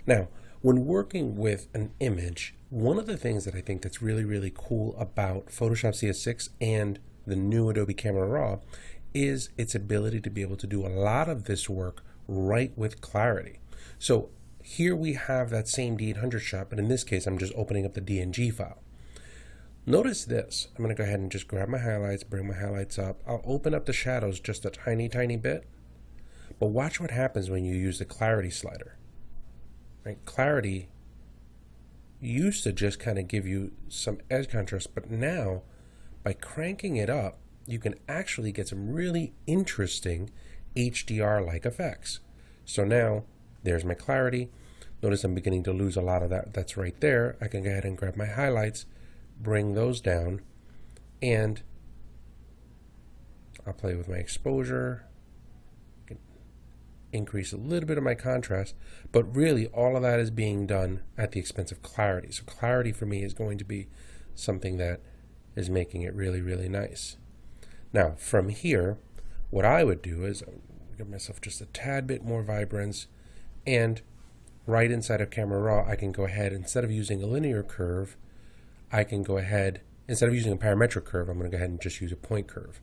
Now, when working with an image, one of the things that I think that's really, really cool about Photoshop CS6 and the new Adobe Camera Raw is its ability to be able to do a lot of this work right with clarity. So here we have that same D800 shot, but in this case, I'm just opening up the DNG file. Notice this. I'm going to go ahead and just grab my highlights, bring my highlights up. I'll open up the shadows just a tiny, tiny bit. But watch what happens when you use the clarity slider. Right? Clarity used to just kind of give you some edge contrast, but now by cranking it up, you can actually get some really interesting HDR-like effects. So now there's my clarity. Notice I'm beginning to lose a lot of that. That's right there. I can go ahead and grab my highlights, bring those down, and I'll play with my exposure, increase a little bit of my contrast, but really all of that is being done at the expense of clarity. So clarity for me is going to be something that is making it really, really nice. Now from here, what I would do is give myself just a tad bit more vibrance, and right inside of Camera Raw, I can go ahead, instead of using a linear curve, I can go ahead, instead of using a parametric curve, I'm going to go ahead and just use a point curve.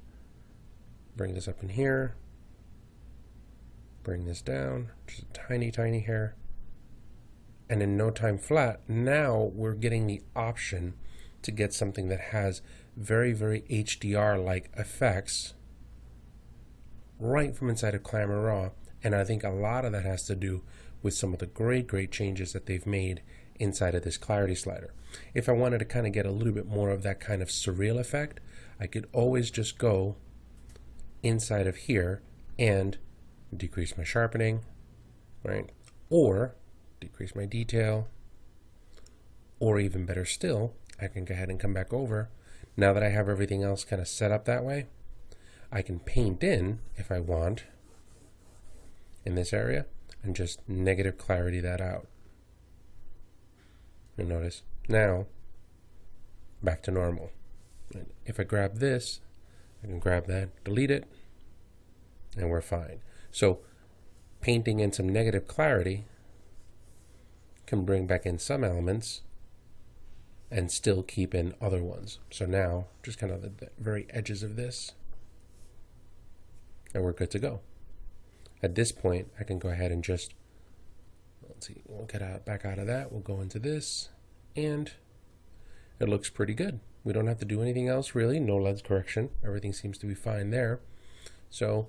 Bring this up in here, bring this down, just a tiny, tiny hair, and in no time flat, now we're getting the option to get something that has very, very HDR-like effects right from inside of Camera Raw, and I think a lot of that has to do with some of the great, great changes that they've made inside of this clarity slider. If I wanted to kind of get a little bit more of that kind of surreal effect, I could always just go inside of here and decrease my sharpening, right? Or decrease my detail, or even better still, I can go ahead and come back over. Now that I have everything else kind of set up that way, I can paint in, if I want, in this area, and just negative clarity that out. And notice, now, back to normal. And if I grab this, I can grab that, delete it, and we're fine. So painting in some negative clarity can bring back in some elements and still keep in other ones. So now, just kind of the very edges of this, and we're good to go. At this point, I can go ahead and just, let's see, we'll get back out of that. We'll go into this, and it looks pretty good. We don't have to do anything else really, no lens correction. Everything seems to be fine there. So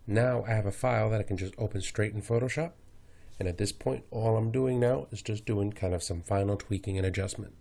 now I have a file that I can just open straight in Photoshop. And at this point, all I'm doing now is just doing kind of some final tweaking and adjustment.